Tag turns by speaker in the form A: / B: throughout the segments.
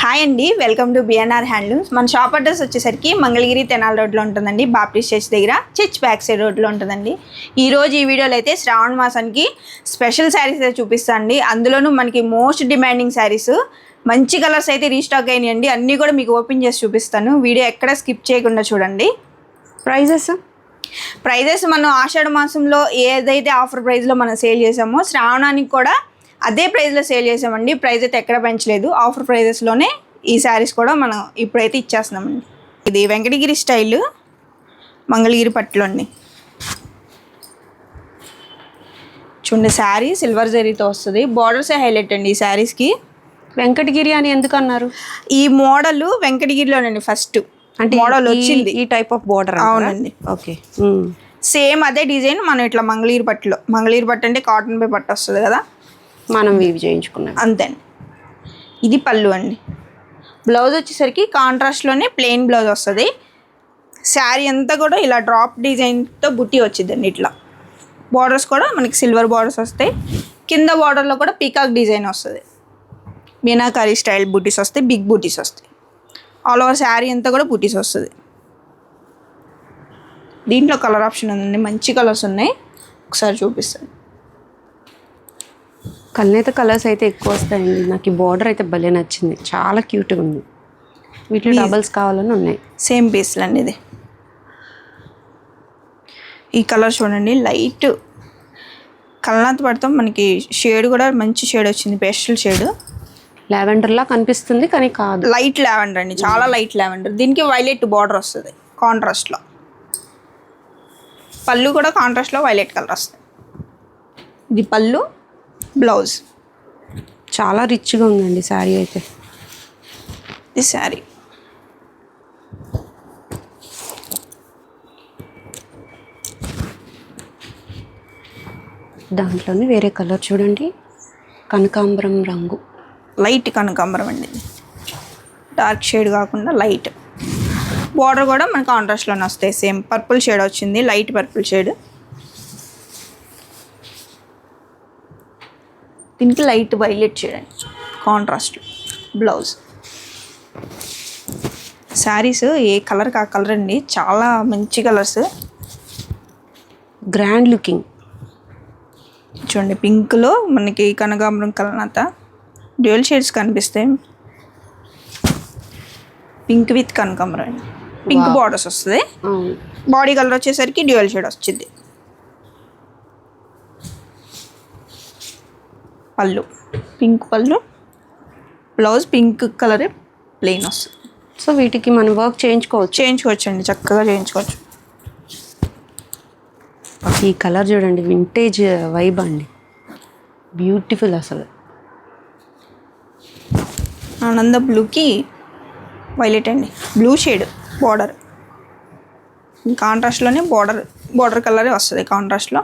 A: Hi అండి, welcome to BNR handlooms. మన shop address వచ్చేసరికి మంగళగిరి తెనాలి రోడ్లో ఉంటుందండి. బాప్టిస్ట్ చర్చ్ దగ్గర చర్చ్ బ్యాక్ సైడ్ రోడ్లో ఉంటుందండి. ఈరోజు ఈ వీడియోలో అయితే శ్రావణ మాసానికి స్పెషల్ శారీస్ అయితే చూపిస్తానండి. అందులోనూ మనకి మోస్ట్ డిమాండింగ్ శారీస్ మంచి కలర్స్ అయితే రీస్టాక్ అయినాయండి. అన్నీ కూడా మీకు ఓపెన్ చేసి చూపిస్తాను. వీడియో ఎక్కడ స్కిప్ చేయకుండా చూడండి. ప్రైజెస్ మనం ఆషాఢ మాసంలో ఏదైతే ఆఫర్ ప్రైస్లో మనం సేల్ చేసామో శ్రావణానికి కూడా అదే ప్రైస్లో సేల్ చేసామండి. ప్రైస్ అయితే ఎక్కడ పెంచలేదు. ఆఫర్ ప్రైజెస్లోనే ఈ శారీస్ కూడా మనం ఇప్పుడైతే ఇచ్చేస్తున్నామండి. ఇది వెంకటగిరి స్టైల్ మంగళగిరి పట్టులో అండి. చూడండి, శారీ సిల్వర్ జరీతో వస్తుంది. బార్డర్సే హైలైట్ అండి ఈ శారీస్కి.
B: వెంకటగిరి అని ఎందుకు అన్నారు?
A: ఈ మోడల్ వెంకటగిరిలోనండి ఫస్ట్ అంటే మోడల్ వచ్చింది.
B: ఈ టైప్ ఆఫ్ బార్డర్.
A: అవునండి.
B: ఓకే.
A: సేమ్ అదే డిజైన్ మనం ఇట్లా మంగళగిరి పట్టు అంటే కాటన్ పై పట్టు వస్తుంది కదా,
B: మనం వీవ్ చేయించుకున్నాం
A: అంతే అండి. ఇది పళ్ళు అండి. బ్లౌజ్ వచ్చేసరికి కాంట్రాస్ట్లోనే ప్లెయిన్ బ్లౌజ్ వస్తుంది. శారీ అంతా కూడా ఇలా డ్రాప్ డిజైన్తో బుట్టి వచ్చిందండి. ఇట్లా బార్డర్స్ కూడా మనకి సిల్వర్ బార్డర్స్ వస్తాయి. కింద బార్డర్లో కూడా పీకాక్ డిజైన్ వస్తుంది. మీనాకారి స్టైల్ బుటీస్ వస్తాయి, బిగ్ బుటీస్ వస్తాయి. ఆల్ ఓవర్ శారీ అంతా కూడా బుటీస్ వస్తుంది. దీంట్లో కలర్ ఆప్షన్ ఉందండి, మంచి కలర్స్ ఉన్నాయి. ఒకసారి చూపిస్తాను.
B: కల్నేత కలర్స్ అయితే ఎక్కువ వస్తాయండి. నాకు ఈ బార్డర్ అయితే భలే నచ్చింది, చాలా క్యూట్గా ఉంది. వీటిలో డబల్స్ కావాలని ఉన్నాయి.
A: సేమ్ పీస్లు అండి. ఇది ఈ కలర్ చూడండి, లైట్ కల్నాథ పడతాం. మనకి షేడ్ కూడా మంచి షేడ్ వచ్చింది, పేస్టల్ షేడ్.
B: లావెండర్లా కనిపిస్తుంది కానీ కాదు,
A: లైట్ లావెండర్ అండి, చాలా లైట్ లావెండర్. దీనికి వైలెట్ బార్డర్ వస్తుంది కాంట్రాస్ట్లో. పళ్ళు కూడా కాంట్రాస్ట్లో వైలెట్ కలర్ వస్తుంది. ఇది పళ్ళు, బ్లౌజ్.
B: చాలా రిచ్గా ఉందండి శారీ అయితే.
A: ఇది శారీ.
B: దాంట్లోనే వేరే కలర్ చూడండి, కనకాంబరం రంగు.
A: లైట్ కనకాంబరం అండి, డార్క్ షేడ్ కాకుండా లైట్. బార్డర్ కూడా మనకి కాంట్రాస్ట్లోనే వస్తాయి. సేమ్ పర్పుల్ షేడ్ వచ్చింది, లైట్ పర్పుల్ షేడ్. దీనికి లైట్ వైలెట్ షేడ్ అండి కాంట్రాస్ట్. బ్లౌజ్. శారీస్ ఏ కలర్కి ఆ కలర్ అండి, చాలా మంచి కలర్స్,
B: గ్రాండ్ లుకింగ్.
A: చూడండి, పింక్లో మనకి కనకాంబరం కలనాత డ్యూయల్ షేడ్స్ కనిపిస్తాయి. పింక్ విత్ కనకాంబరం అండి. పింక్ బార్డర్స్ వస్తుంది. బాడీ కలర్ వచ్చేసరికి డ్యూయల్ షేడ్ వచ్చింది. పళ్ళు పింక్ పళ్ళు, బ్లౌజ్ పింక్ కలర్ ప్లెయిన్ వస్తుంది.
B: సో వీటికి మనం వర్క్ చేయించుకోవచ్చు
A: అండి, చక్కగా చేయించుకోవచ్చు.
B: ఈ కలర్ చూడండి, వింటేజ్ వైబ్ అండి, బ్యూటిఫుల్ అసలు.
A: ఆనంద బ్లూకి వైలెట్ అండి, బ్లూ షేడ్ బార్డర్. కాంట్రాస్ట్లోనే బార్డర్ కలరే వస్తుంది కాంట్రాస్ట్లో.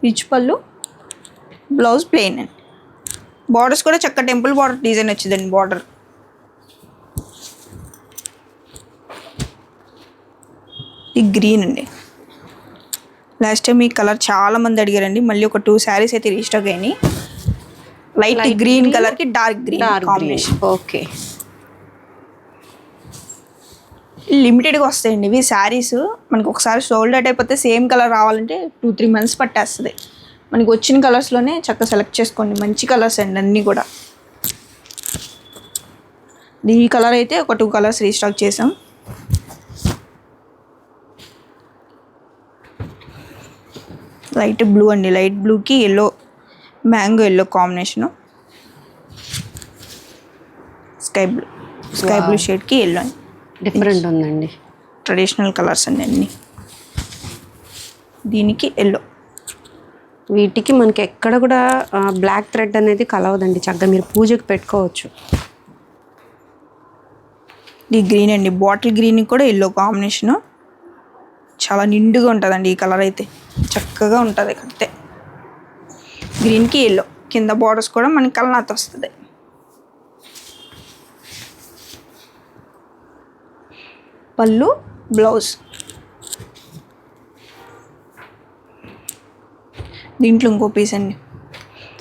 A: రిచ్ పళ్ళు, బ్లౌజ్ ప్లెయిన్ అండి. బార్డర్స్ కూడా చక్క టెంపుల్ బార్డర్ డిజైన్ వచ్చిందండి. బార్డర్ ఈ గ్రీన్ అండి. లాస్ట్ టైం ఈ కలర్ చాలా మంది అడిగారండి. మళ్ళీ ఒక 2 శారీస్ అయితే రీస్టాక్ అయినాయి. లైట్ గ్రీన్ కలర్కి డార్క్ గ్రీన్ కాంబినేషన్.
B: ఓకే.
A: లిమిటెడ్గా వస్తాయండి ఇవి శారీస్. మనకు ఒకసారి సోల్డ్ అవుట్ అయిపోతే సేమ్ కలర్ రావాలంటే 2-3 months పట్టేస్తుంది. మనకి వచ్చిన కలర్స్లోనే చక్కగా సెలెక్ట్ చేసుకోండి. మంచి కలర్స్ అండి అన్నీ కూడా. ఈ కలర్ అయితే ఒక 2 కలర్స్ రీస్టాక్ చేసాం. లైట్ బ్లూ అండి, లైట్ బ్లూకి yellow, mango yellow combination. Sky blue షేడ్కి ఎల్లో అండి.
B: డిఫరెంట్ ఉందండి.
A: ట్రెడిషనల్ కలర్స్ అండి అన్నీ. దీనికి ఎల్లో.
B: వీటికి మనకి ఎక్కడ కూడా బ్లాక్ థ్రెడ్ అనేది కలవదండి, చక్కగా మీరు పూజకు పెట్టుకోవచ్చు.
A: ఈ గ్రీన్ అండి, బాటిల్ గ్రీన్కి కూడా ఎల్లో కాంబినేషను. చాలా నిండుగా ఉంటుందండి ఈ కలర్ అయితే, చక్కగా ఉంటుంది కట్టే. గ్రీన్కి ఎల్లో, కింద బార్డర్స్ కూడా మనకి కలనాథ వస్తుంది. పళ్ళు, బ్లౌజ్. దీంట్లో ఇంకో పీస్ అండి.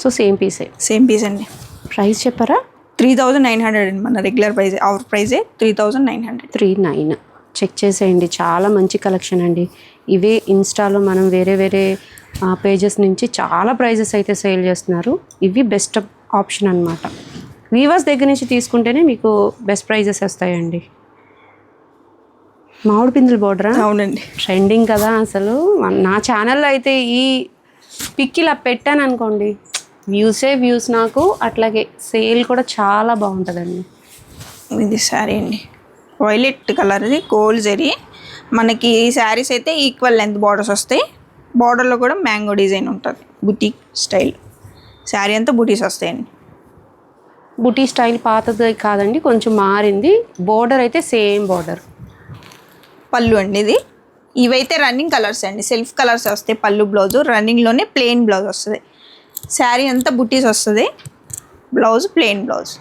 B: సో సేమ్ పీస్
A: అండి.
B: ప్రైస్ చెప్పారా?
A: 3900 అండి, మన రెగ్యులర్ ప్రైస్, అవర్ ప్రైజే 3900.
B: 39 చెక్ చేసేయండి. చాలా మంచి కలెక్షన్ అండి. ఇవే ఇన్స్టాలో మనం వేరే వేరే పేజెస్ నుంచి చాలా ప్రైజెస్ అయితే సేల్ చేస్తున్నారు. ఇవి బెస్ట్ ఆప్షన్ అనమాట. వీవర్స్ దగ్గర నుంచి తీసుకుంటేనే మీకు బెస్ట్ ప్రైజెస్ వస్తాయండి. మామిడి పిందుల బోర్డరా?
A: అవునండి,
B: ట్రెండింగ్ కదా అసలు. నా ఛానల్లో అయితే ఈ పిక్ ఇలా పెట్టాను అనుకోండి, వ్యూస్ నాకు. అట్లాగే సేల్ కూడా చాలా బాగుంటుందండి.
A: ఇది శారీ అండి, వైలెట్ కలర్ది గోల్డ్ జరీ. మనకి ఈ శారీస్ అయితే ఈక్వల్ లెంత్ బార్డర్స్ వస్తాయి. బార్డర్లో కూడా మ్యాంగో డిజైన్ ఉంటుంది, బుటీక్ స్టైల్. శారీ అంతా బుటీస్ వస్తాయండి.
B: బుటీ స్టైల్ పాతది కాదండి, కొంచెం మారింది. బోర్డర్ అయితే సేమ్ బోర్డర్.
A: పళ్ళు అండి ఇది. ఇవైతే రన్నింగ్ కలర్స్ అండి, సెల్ఫ్ కలర్స్ వస్తాయి. పళ్ళు బ్లౌజు రన్నింగ్లోనే ప్లెయిన్ బ్లౌజ్ వస్తుంది. శారీ అంతా బుటీస్ వస్తుంది, బ్లౌజ్ ప్లెయిన్ బ్లౌజ్.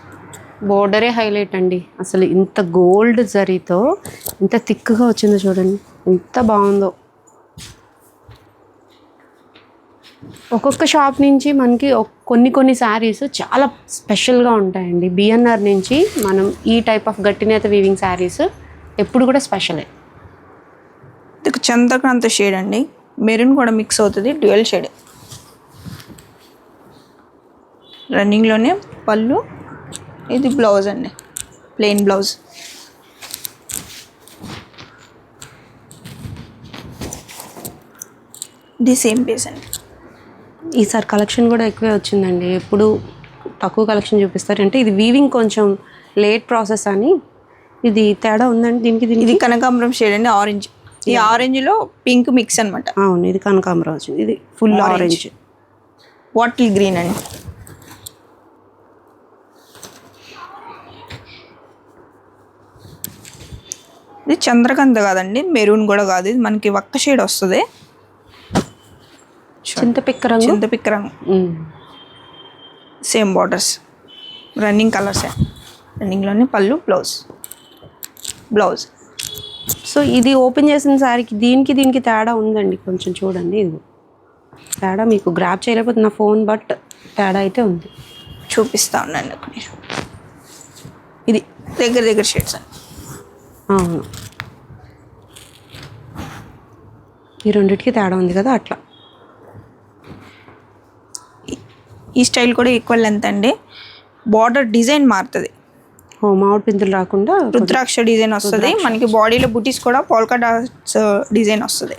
B: బోర్డరే హైలైట్ అండి. అసలు ఇంత గోల్డ్ జరీతో ఇంత థిక్గా వచ్చిందో చూడండి, ఎంత బాగుందో. ఒక్కొక్క షాప్ నుంచి మనకి కొన్ని శారీస్ చాలా స్పెషల్గా ఉంటాయండి. బిఎన్ఆర్ నుంచి మనం ఈ టైప్ ఆఫ్ గట్టినేత వీవింగ్ శారీస్ ఎప్పుడు కూడా స్పెషలే.
A: ఇది చంద్రకాంత షేడ్ అండి, మెరూన్ కూడా మిక్స్ అవుతుంది, డ్యూయల్ షేడ్. రన్నింగ్లోనే పళ్ళు, ఇది బ్లౌజ్ అండి, ప్లెయిన్ బ్లౌజ్. ఇది సేమ్ పీస్ అండి.
B: ఈసారి కలెక్షన్ కూడా ఎక్కువే వచ్చిందండి. ఎప్పుడు తక్కువ కలెక్షన్ చూపిస్తారు అంటే ఇది వీవింగ్ కొంచెం లేట్ ప్రాసెస్ అని. ఇది తేడా ఉందండి దీనికి.
A: ఇది కనకాంబరం షేడ్ అండి, ఆరెంజ్. ఈ ఆరెంజ్లో పింక్ మిక్స్ అనమాట.
B: అవును, ఇది కనకాంబరం వచ్చింది. ఇది ఫుల్ ఆరెంజ్.
A: బాటిల్ గ్రీన్ అండి. ఇది చంద్రకాంత కాదండి, మెరూన్ కూడా కాదు, ఇది మనకి ఒక్క షేడ్ వస్తుంది.
B: చింతపిక్క
A: రంగు. Same borders, running colours. రన్నింగ్లోనే పళ్ళు, బ్లౌజ్.
B: సో ఇది ఓపెన్ చేసిన సారికి దీనికి తేడా ఉందండి కొంచెం. చూడండి, ఇది తేడా మీకు గ్రాప్ చేయలేకపోతే నా ఫోన్, బట్ తేడా అయితే ఉంది.
A: చూపిస్తా ఉండండి. ఇది దగ్గర షేడ్స్ అండి.
B: అవును, ఈ రెండింటికి తేడా ఉంది కదా అట్లా.
A: ఈ స్టైల్ కూడా ఈక్వల్ లెంత్ అండి. బార్డర్ డిజైన్ మారుతుంది.
B: మామిడి పిందులు రాకుండా
A: రుద్రాక్ష డిజైన్ వస్తుంది. మనకి బాడీలో బుటీస్ కూడా పోల్కా డాట్స్ డిజైన్ వస్తుంది.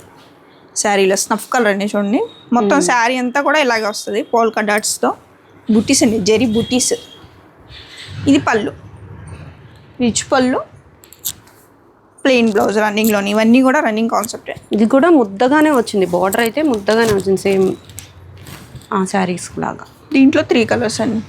A: శారీలో స్నఫ్ కలర్ అండి చూడండి. మొత్తం శారీ అంతా కూడా ఇలాగే వస్తుంది, పోల్కా డాట్స్తో బుటీస్ అండి, జరీ బుటీస్. ఇది పళ్ళు, రిచ్ పళ్ళు, ప్లెయిన్ బ్లౌజ్ రన్నింగ్లోని. ఇవన్నీ కూడా రన్నింగ్ కాన్సెప్టే.
B: ఇది కూడా ముద్దగానే వచ్చింది, బార్డర్ అయితే ముద్దగానే వచ్చింది, సేమ్ ఆ శారీస్ లాగా.
A: దీంట్లో 3 కలర్స్ అండి.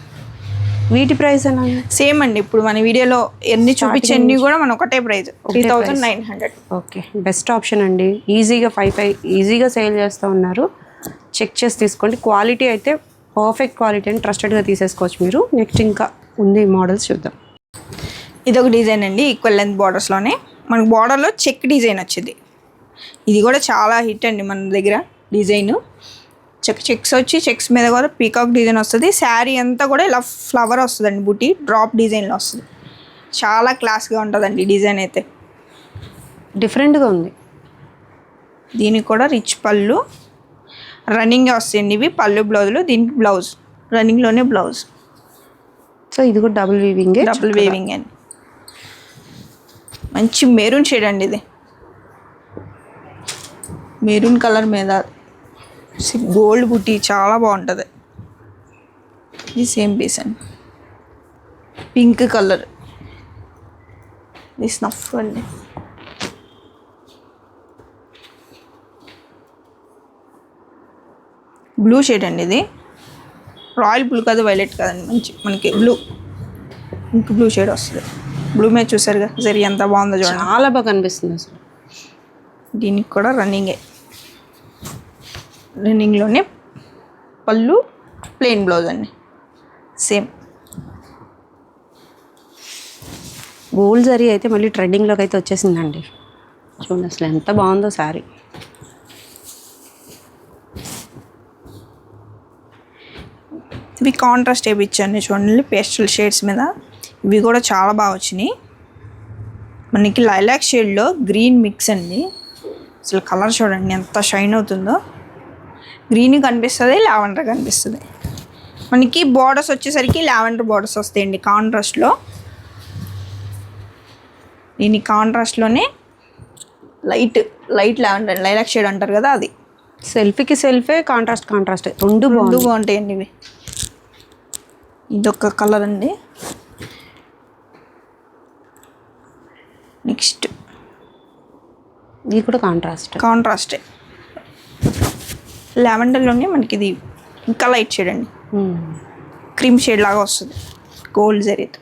B: వీటి ప్రైస్ ఎలా?
A: సేమ్ అండి, ఇప్పుడు మన వీడియోలో ఎన్ని చూపించన్నీ కూడా మన ఒకటే ప్రైస్, 3900.
B: ఓకే, బెస్ట్ ఆప్షన్ అండి. ఈజీగా 5 ఈజీగా సేల్ చేస్తూ ఉన్నారు. చెక్ చేసి తీసుకోండి. క్వాలిటీ అయితే పర్ఫెక్ట్ క్వాలిటీ అని ట్రస్టెడ్గా తీసేసుకోవచ్చు మీరు. నెక్స్ట్ ఇంకా ఉంది మోడల్స్ చూద్దాం.
A: ఇదొక డిజైన్ అండి, ఈక్వల్ లెంత్ బార్డర్స్లోనే మనకు బార్డర్లో చెక్ డిజైన్ వచ్చింది. ఇది కూడా చాలా హిట్ అండి మన దగ్గర. డిజైన్ చెక్స్ వచ్చి చెక్స్ మీద కూడా పీకాక్ డిజైన్ వస్తుంది. శారీ అంతా కూడా ఇలా ఫ్లవర్ వస్తుందండి, బుటీ డ్రాప్ డిజైన్లో వస్తుంది. చాలా క్లాస్గా ఉంటుందండి డిజైన్ అయితే,
B: డిఫరెంట్గా ఉంది.
A: దీనికి కూడా రిచ్ పళ్ళు, రన్నింగ్గా వస్తాయండి ఇవి పళ్ళు బ్లౌజులు. దీనికి బ్లౌజ్ రన్నింగ్లోనే బ్లౌజ్.
B: సో ఇది కూడా డబుల్ వీవింగ్
A: అండి. మంచి మెరూన్ షేడ్ అండి ఇది. మెరూన్ కలర్ మీద గోల్డ్ బుటీ చాలా బాగుంటుంది. ఇది సేమ్ పీస్ అండి, పింక్ కలర్. ఇది స్నఫ్ అండి. బ్లూ షేడ్ అండి ఇది. రాయల్ బ్లూ కాదు, వైలెట్ కాదండి, మనకి బ్లూ షేడ్ వస్తుంది. బ్లూ మీద చూసారుగా జరీ ఎంత బాగుందో చూడండి,
B: చాలా బాగా కనిపిస్తుంది అసలు.
A: దీనికి కూడా రన్నింగ్లోనే పళ్ళు, ప్లెయిన్ బ్లౌజ్ అండి. సేమ్
B: గోల్డ్ జరీ అయితే మళ్ళీ ట్రెండింగ్లోకి అయితే వచ్చేసిందండి. చూడండి అసలు ఎంత బాగుందో శారీ.
A: ఇవి కాంట్రాస్ట్ వేయించండి చూడండి, పేస్టల్ షేడ్స్ మీద ఇవి కూడా చాలా బాగా వచ్చినాయి. మనకి లైలాక్ షేడ్లో గ్రీన్ మిక్స్ అండి. అసలు కలర్ చూడండి ఎంత షైన్ అవుతుందో. గ్రీన్ కనిపిస్తుంది, లావెండర్ కనిపిస్తుంది. మనకి బార్డర్స్ వచ్చేసరికి లావెండర్ బార్డర్స్ వస్తాయండి కాంట్రాస్ట్లో. దీని కాంట్రాస్ట్లోనే లైట్ లావెండర్ లైలాక్ షేడ్ అంటారు కదా, అది.
B: సెల్ఫీకి సెల్ఫే, కాంట్రాస్ట్ రెండు
A: బాగుంటాయండి ఇవి. ఇదొక కలర్ అండి. నెక్స్ట్
B: ఇది కూడా
A: కాంట్రాస్టే. లావెండర్లోనే మనకి ఇది ఇంకా లైట్ షేడ్ అండి. క్రీమ్ షేడ్ లాగా వస్తుంది గోల్డ్ జరీతో.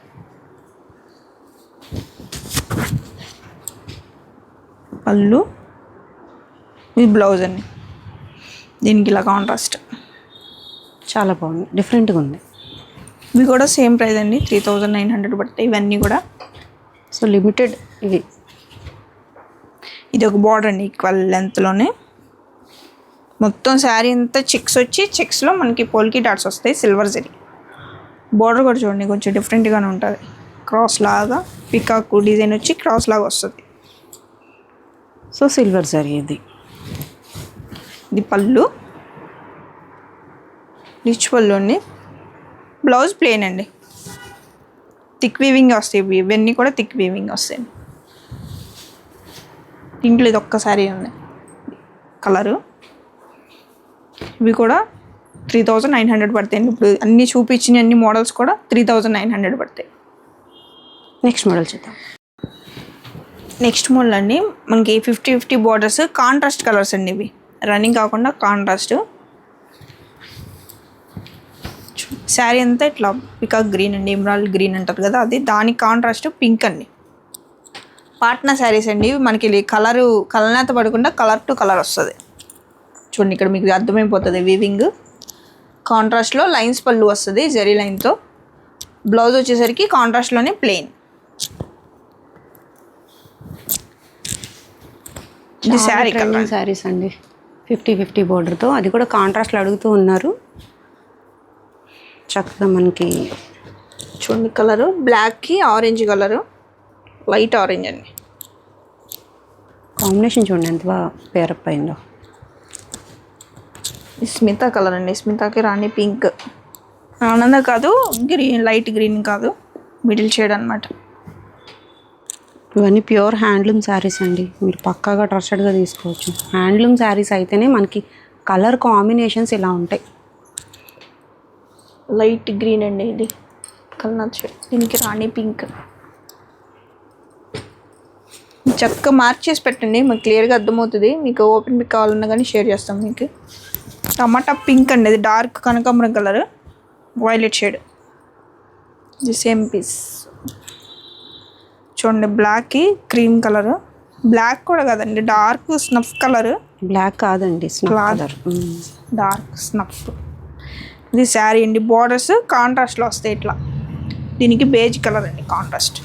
A: పళ్ళు, ఇది బ్లౌజ్ అండి. దీనికి ఇలా కాంట్రాస్ట్
B: చాలా బాగుంది, డిఫరెంట్గా ఉంది.
A: ఇవి కూడా సేమ్ ప్రైస్ అండి, 3900 పడతాయి ఇవన్నీ కూడా.
B: సో లిమిటెడ్ ఇవి.
A: ఇది ఒక బార్డర్ అండి, ఈక్వల్ లెంత్లోనే. మొత్తం శారీ అంతా చెక్స్ వచ్చి చెక్స్లో మనకి పోల్కి డాట్స్ వస్తాయి, సిల్వర్ జరీ. బార్డర్ కూడా చూడండి కొంచెం డిఫరెంట్గానే ఉంటుంది. క్రాస్ లాగా పికాక్ డిజైన్ వచ్చి క్రాస్ లాగా వస్తుంది.
B: సో సిల్వర్ జరీ ఇది.
A: ఇది పళ్ళు, రిచ్ పళ్ళు అండి. బ్లౌజ్ ప్లెయిన్ అండి, థిక్ వీవింగ్ వస్తాయి. ఇవన్నీ కూడా థిక్ వీవింగ్ వస్తాయి. దీంట్లో ఇది ఒక్కసారి ఉంది కలరు. ఇవి కూడా 3900 పడతాయండి. ఇప్పుడు అన్నీ చూపించిన అన్ని మోడల్స్ కూడా 3900 పడతాయి.
B: నెక్స్ట్ మోడల్ చూద్దాం.
A: నెక్స్ట్ మోడల్ అండి మనకి 50-50 బార్డర్స్, కాంట్రాస్ట్ కలర్స్ అండి. ఇవి రన్నింగ్ కాకుండా కాంట్రాస్ట్. శారీ అంతా ఇట్లా పికాక్ గ్రీన్ అండి, ఎమరాల్డ్ గ్రీన్ అంటారు కదా, అది. దానికి కాంట్రాస్ట్ పింక్ అండి. పాట్నా శారీస్ అండి. మనకి కలనేత పడకుండా కలర్ టు కలర్ వస్తుంది. చూడండి ఇక్కడ మీకు అర్థమైపోతుంది. వీవింగ్ కాంట్రాస్ట్లో లైన్స్ పళ్ళు వస్తుంది జరీ లైన్తో. బ్లౌజ్ వచ్చేసరికి కాంట్రాస్ట్లోనే ప్లెయిన్. ఇది శారీ కలర్.
B: శారీస్ అండి 50-50 బోర్డర్తో, అది కూడా కాంట్రాస్ట్లో అడుగుతూ ఉన్నారు. చక్కగా మనకి
A: చూడండి కలరు బ్లాక్కి ఆరెంజ్ కలరు, లైట్ ఆరెంజ్ అండి.
B: కాంబినేషన్ చూడండి ఎంత బాగా పేరప్ అయిందో.
A: స్మితా కలర్ అండి, స్మితాకి రాణి పింక్. ఆనంద కాదు, గ్రీన్ లైట్ గ్రీన్ కాదు, మిడిల్ షేడ్ అనమాట.
B: ఇవన్నీ ప్యూర్ హ్యాండ్లూమ్ శారీస్ అండి, మీరు పక్కాగా ట్రస్టెడ్గా తీసుకోవచ్చు. హ్యాండ్లూమ్ శారీస్ అయితేనే మనకి కలర్ కాంబినేషన్స్ ఇలా ఉంటాయి.
A: లైట్ గ్రీన్ అండి ఇది కలర్ షేడ్, దీనికి రాణి పింక్. చక్కగా మార్క్ చేసి పెట్టండి, మీకు క్లియర్గా అర్థమవుతుంది. మీకు ఓపెన్ పిక్ కావాలన్నా కానీ షేర్ చేస్తాం మీకు. టమాటా పింక్ అండి, ఇది డార్క్ కనకాంబరం కలర్, వైలెట్ షేడ్. ఇది సేమ్ పీస్. చూడండి బ్లాక్కి క్రీమ్ కలర్, బ్లాక్ కూడా కాదండి, డార్క్ స్నఫ్ కలర్.
B: బ్లాక్ కాదండి, కలర్
A: డార్క్ స్నఫ్. ఇది శారీ అండి. బార్డర్స్ కాంట్రాస్ట్లో వస్తాయి ఇట్లా. దీనికి బేజ్ కలర్ అండి కాంట్రాస్ట్.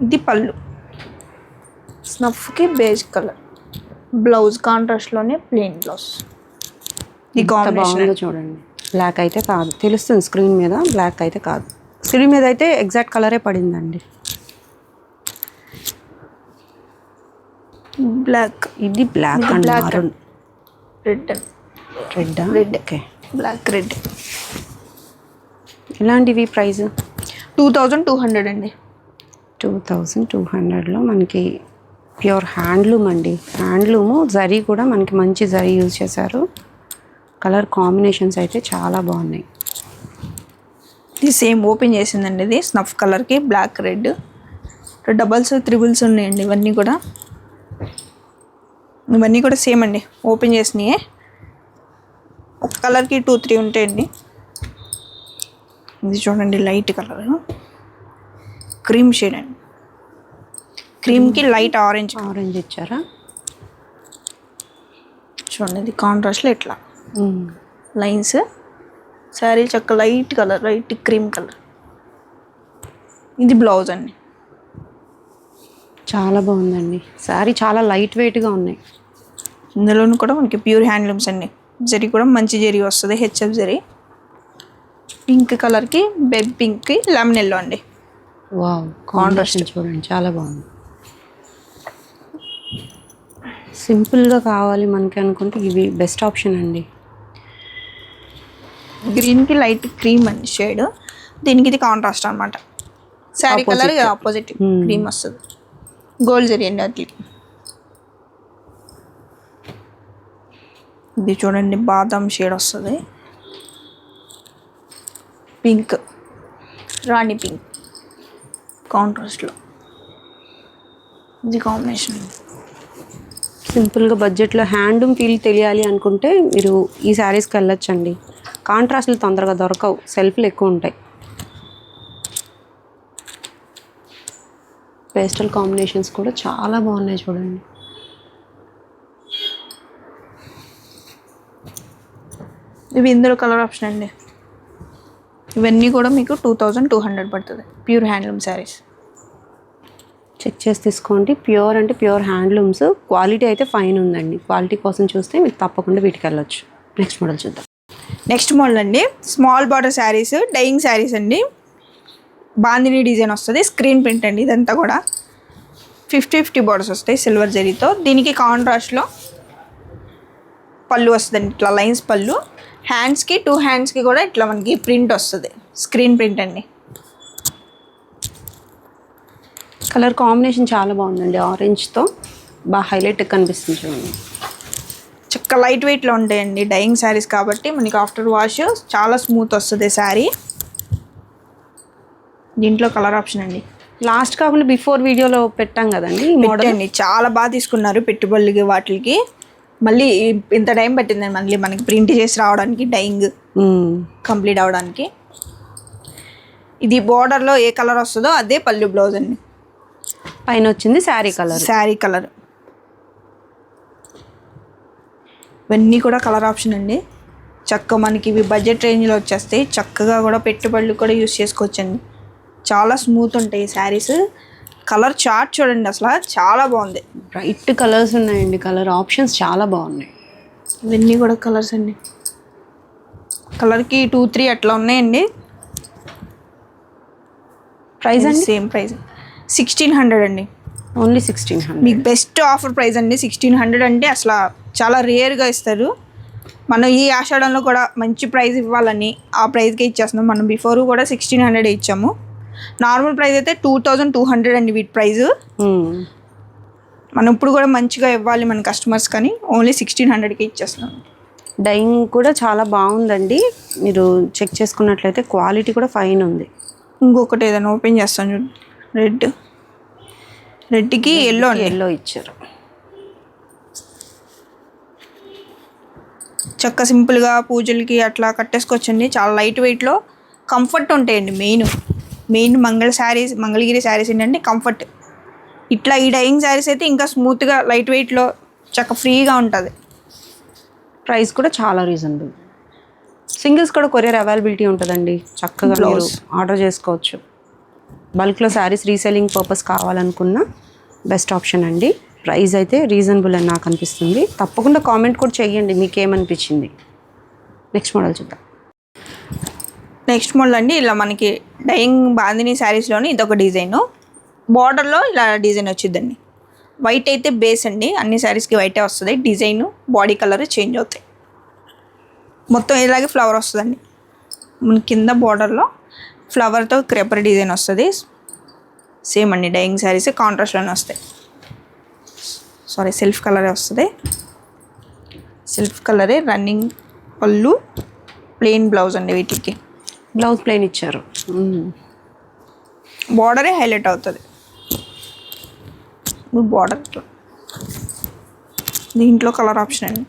A: ఇది పళ్ళు, స్నఫ్కి బేజ్ కలర్. బ్లౌజ్ కాంట్రాస్ట్లోనే ప్లెయిన్ బ్లౌజ్. ఇది కాంబినేషన్
B: చూడండి. బ్లాక్ అయితే కాదు, తెలుస్తుంది స్క్రీన్ మీద. బ్లాక్ అయితే కాదు, స్క్రీన్ మీద అయితే ఎగ్జాక్ట్ కలరే పడిందండి.
A: బ్లాక్,
B: ఇది black and maroon,
A: red
B: okay,
A: black red.
B: ఇలాంటివి ప్రైస్
A: 2200 అండి.
B: 2200లో మనకి ప్యూర్ హ్యాండ్లూమ్ అండి. హ్యాండ్లూము జరీ కూడా మనకి మంచి జరీ యూజ్ చేశారు. కలర్ కాంబినేషన్స్ అయితే చాలా బాగున్నాయి.
A: ఇది సేమ్ ఓపెన్ చేసిందండి. ఇది స్నఫ్ కలర్కి బ్లాక్ రెడ్, డబల్స్ త్రిబుల్స్ ఉన్నాయండి. ఇవన్నీ కూడా సేమ్ అండి, ఓపెన్ చేసినాయే. ఒక కలర్కి 2-3 ఉంటాయండి. ఇది చూడండి లైట్ కలర్, క్రీమ్ షేడ్ అండి. క్రీమ్కి లైట్ ఆరెంజ్
B: ఇచ్చారా.
A: చూడండి ఇది కాంట్రాస్ట్లో ఇట్లా లైన్స్. శారీ చక్క light colour, light cream colour. ఇది బ్లౌజ్ అండి.
B: చాలా బాగుందండి శారీ, చాలా లైట్ వెయిట్గా ఉన్నాయి.
A: ఇందులోనూ కూడా మనకి ప్యూర్ హ్యాండ్లూమ్స్ అండి. జరీ కూడా మంచి జరీ వస్తుంది, హెచ్ఎఫ్ జరీ. పింక్ కలర్కి బేబీ పింక్కి లెమన్ ఎల్లో అండి.
B: వావ్, కాంట్రాస్ట్ చూడండి చాలా బాగుంది. సింపుల్గా కావాలి మనకి అనుకుంటే ఇవి బెస్ట్ ఆప్షన్ అండి.
A: గ్రీన్కి లైట్ క్రీమ్ అండి షేడ్, దీనికి ఇది కాంట్రాస్ట్ అనమాట. శారీ కలర్ ఆపోజిట్ క్రీమ్ వస్తుంది. గోల్డ్ జరీ అండి అట్లా. ఇది చూడండి బాదం షేడ్ వస్తుంది. పింక్, రాణి పింక్ కాంట్రాస్ట్లో ఇది కాంబినేషన్.
B: సింపుల్గా బడ్జెట్లో హ్యాండ్లూమ్ ఫీల్ తెలియాలి అనుకుంటే మీరు ఈ శారీస్కి వెళ్ళొచ్చండి. కాంట్రాస్ట్లు తొందరగా దొరకవు, సెల్ఫ్లు ఎక్కువ ఉంటాయి. పేస్టల్ కాంబినేషన్స్ కూడా చాలా బాగున్నాయి చూడండి.
A: ఇవి ఇందులో కలర్ ఆప్షన్ అండి. ఇవన్నీ కూడా మీకు 2200 పడుతుంది. ప్యూర్ హ్యాండ్లూమ్ శారీస్
B: చెక్ చేసి తీసుకోండి. ప్యూర్ అంటే ప్యూర్ హ్యాండ్లూమ్స్. క్వాలిటీ అయితే ఫైన్ ఉందండి. క్వాలిటీ కోసం చూస్తే మీకు తప్పకుండా వీటికి వెళ్ళొచ్చు. నెక్స్ట్ మోడల్ చూద్దాం.
A: నెక్స్ట్ మోడల్ అండి small border saris, dyeing saris అండి. బాందిని డిజైన్ వస్తుంది, స్క్రీన్ ప్రింట్ అండి. ఇదంతా కూడా 50-50 బార్డర్స్ వస్తాయి సిల్వర్ జరీతో. దీనికి కాంట్రాస్ట్లో పళ్ళు వస్తుందండి, ఇట్లా లైన్స్ పళ్ళు. హ్యాండ్స్కి 2 హ్యాండ్స్కి కూడా ఇట్లా మనకి ప్రింట్ వస్తుంది, స్క్రీన్ ప్రింట్ అండి.
B: కలర్ కాంబినేషన్ చాలా బాగుందండి. ఆరెంజ్తో బాగా హైలైట్ కనిపిస్తుంది చూడండి.
A: చక్క లైట్ వెయిట్లో ఉంటాయండి డైయింగ్ శారీస్ కాబట్టి మనకి ఆఫ్టర్ వాష్ చాలా స్మూత్ వస్తుంది శారీ. దీంట్లో కలర్ ఆప్షన్ అండి.
B: లాస్ట్ కాకుండా బిఫోర్ వీడియోలో పెట్టాం కదండి ఈ మోడల్
A: అండి. చాలా బాగా తీసుకున్నారు పెట్టుబడులకి వాటికి. మళ్ళీ ఇంత టైం పట్టిందండి మళ్ళీ మనకి ప్రింట్ చేసి రావడానికి, డైయింగ్ కంప్లీట్ అవడానికి. ఇది బోర్డర్లో ఏ కలర్ వస్తుందో అదే పళ్ళు బ్లౌజ్ అండి.
B: పైన వచ్చింది శారీ కలర్.
A: శారీ కలర్. ఇవన్నీ కూడా కలర్ ఆప్షన్ అండి. చక్కగా మనకి ఇవి బడ్జెట్ రేంజ్లో వచ్చేస్తాయి. చక్కగా కూడా పెట్టుబడులు కూడా యూస్ చేసుకోవచ్చండి. చాలా స్మూత్ ఉంటాయి శారీస్. కలర్ చార్ట్ చూడండి, అసలు చాలా బాగుంది.
B: బ్రైట్ కలర్స్ ఉన్నాయండి. కలర్ ఆప్షన్స్ చాలా బాగున్నాయి.
A: ఇవన్నీ కూడా కలర్స్ అండి. కలర్కి 2-3 అట్లా ఉన్నాయండి.
B: ప్రైస్ అండి
A: సేమ్ ప్రైస్ 1600 అండి.
B: ఓన్లీ 1600.
A: మీకు బెస్ట్ ఆఫర్ ప్రైస్ అండి. 1600 అంటే అసలు చాలా రేర్గా ఇస్తారు. మనం ఈ ఆషాఢంలో కూడా మంచి ప్రైస్ ఇవ్వాలని ఆ ప్రైస్కే ఇచ్చేస్తున్నాం. మనం బిఫోర్ కూడా 1600 ఇచ్చాము. నార్మల్ ప్రైస్ అయితే 2200 అండి వీటి ప్రైస్. మనం ఇప్పుడు కూడా మంచిగా ఇవ్వాలి మన కస్టమర్స్ కానీ ఓన్లీ 1600కి ఇచ్చేస్తున్నాం.
B: డైయింగ్ కూడా చాలా బాగుందండి. మీరు చెక్ చేసుకున్నట్లయితే క్వాలిటీ కూడా ఫైన్ ఉంది.
A: ఇంకొకటి ఏదైనా ఓపెన్ చేస్తాను చూడండి. రెడ్కి ఎల్లో
B: ఇచ్చారు.
A: చక్క సింపుల్గా పూజలకి అట్లా కట్టేసుకోవచ్చండి. చాలా లైట్ వెయిట్లో కంఫర్ట్ ఉంటాయండి. మెయిన్ మంగళగిరి శారీస్ ఏంటంటే కంఫర్ట్. ఇట్లా ఈ డైయింగ్ శారీస్ అయితే ఇంకా స్మూత్గా లైట్ వెయిట్లో చక్క ఫ్రీగా ఉంటుంది.
B: ప్రైస్ కూడా చాలా రీజనబుల్. సింగిల్స్ కూడా కొరియర్ అవైలబిలిటీ ఉంటుందండి. చక్కగా మీరు ఆర్డర్ చేసుకోవచ్చు. బల్క్లో శారీస్ రీసెల్లింగ్ పర్పస్ కావాలనుకున్న బెస్ట్ ఆప్షన్ అండి. ప్రైస్ అయితే రీజనబుల్ అని నాకు అనిపిస్తుంది. తప్పకుండా కామెంట్ కూడా చేయండి మీకేమనిపించింది. నెక్స్ట్ మోడల్ చూద్దాం.
A: నెక్స్ట్ మోడల్ అండి ఇలా మనకి డైయింగ్ బాందిని శారీస్లోని ఇదొక డిజైను. బార్డర్లో ఇలా డిజైన్ వచ్చిందండి. వైట్ అయితే బేస్ అండి. అన్ని శారీస్కి వైటే వస్తుంది. డిజైను బాడీ కలర్ చేంజ్ అవుతాయి. మొత్తం ఇలాగే ఫ్లవర్ వస్తుందండి. మన కింద బార్డర్లో ఫ్లవర్తో క్రేపర్ డిజైన్ వస్తుంది. సేమ్ అండి డైయింగ్ శారీస్ కాంట్రాస్ట్లోనే వస్తాయి. సెల్ఫ్ కలరే వస్తుంది. సెల్ఫ్ కలరే రన్నింగ్ పళ్ళు, ప్లెయిన్ బ్లౌజ్ అండి. వీటికి
B: బ్లౌజ్ ప్లెయిన్ ఇచ్చారు.
A: బార్డరే హైలైట్ అవుతుంది. బార్డర్ దీంట్లో కలర్ ఆప్షన్ అండి.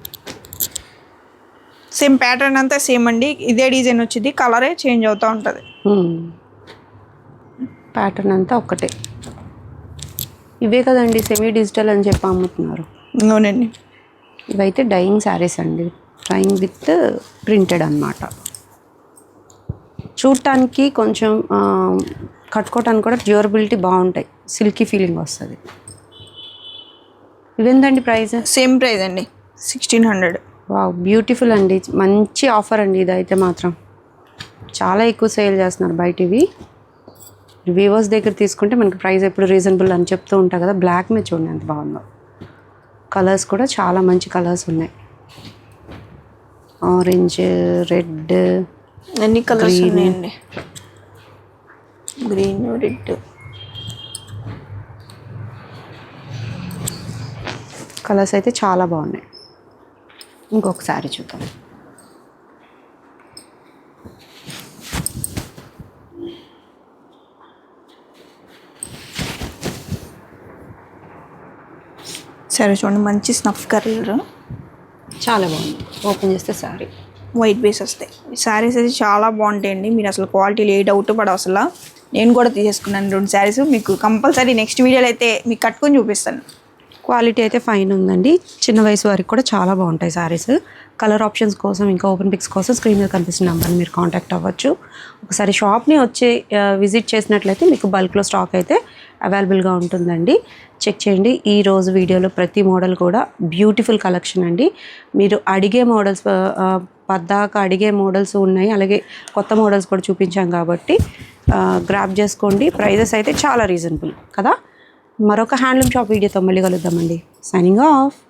A: సేమ్ ప్యాటర్న్ అంతా సేమ్ అండి. ఇదే డిజైన్ వచ్చింది, కలరే చేంజ్ అవుతూ ఉంటుంది.
B: ప్యాటర్న్ అంతా ఒక్కటే. ఇవే కదండి సెమీ డిజిటల్ అని చెప్పి అమ్ముతున్నారు.
A: అవునండి.
B: ఇవైతే డైయింగ్ శారీస్ అండి. డైయింగ్ విత్ ప్రింటెడ్ అన్నమాట. చూడటానికి కొంచెం కట్టుకోవటానికి కూడా డ్యూరబిలిటీ బాగుంటాయి. సిల్కీ ఫీలింగ్ వస్తుంది. ఇవేందండి ప్రైస్?
A: సేమ్ ప్రైస్ అండి 1600.
B: వావ్, బ్యూటిఫుల్ అండి. మంచి ఆఫర్ అండి ఇదైతే మాత్రం. చాలా ఎక్కువ సేల్ చేస్తున్నారు బయట ఇవి. వీవర్స్ దగ్గర తీసుకుంటే మనకి ప్రైస్ ఎప్పుడు రీజనబుల్ అని చెప్తూ ఉంటారు కదా. బ్లాక్ మీద చూడండి ఎంత బాగుందో. కలర్స్ కూడా చాలా మంచి కలర్స్ ఉన్నాయి. ఆరెంజ్, రెడ్,
A: అన్ని కలర్స్ ఉన్నాయండి. గ్రీన్, రెడ్
B: కలర్స్ అయితే చాలా బాగున్నాయి. ఇంకొకసారి చూద్దాం.
A: సరే చూడండి, మంచి స్నఫ్ కలర్,
B: చాలా బాగుంది. ఓపెన్ చేస్తే శారీ
A: వైట్ బేస్ వస్తాయి. శారీస్ అయితే చాలా బాగుంటాయండి. మీరు అసలు క్వాలిటీలో ఏ డౌట్ పడవు అసలు. నేను కూడా తీసేసుకున్నాను 2 శారీస్. మీకు కంపల్సరీ నెక్స్ట్ వీడియోలో అయితే మీకు కట్టుకొని చూపిస్తాను.
B: క్వాలిటీ అయితే ఫైన్ ఉందండి. చిన్న వయసు వారికి కూడా చాలా బాగుంటాయి శారీస్. కలర్ ఆప్షన్స్ కోసం ఇంకా ఓపెన్ పిక్స్ కోసం స్క్రీన్ మీద కనిపిస్తున్న నెంబర్ని మీరు కాంటాక్ట్ అవ్వచ్చు. ఒకసారి షాప్ని వచ్చి విజిట్ చేసినట్లయితే మీకు బల్క్లో స్టాక్ అయితే అవైలబుల్గా ఉంటుందండి. చెక్ చేయండి. ఈరోజు వీడియోలో ప్రతి మోడల్ కూడా బ్యూటిఫుల్ కలెక్షన్ అండి. మీరు అడిగే మోడల్స్ పద్దాక అడిగే మోడల్స్ ఉన్నాయి, అలాగే కొత్త మోడల్స్ కూడా చూపించాం కాబట్టి గ్రాప్ చేసుకోండి. ప్రైజెస్ అయితే చాలా రీజనబుల్ కదా. మరొక హ్యాండ్లూమ్ షాప్ వీడియోతో మళ్ళీ కలుద్దామండి. Signing off.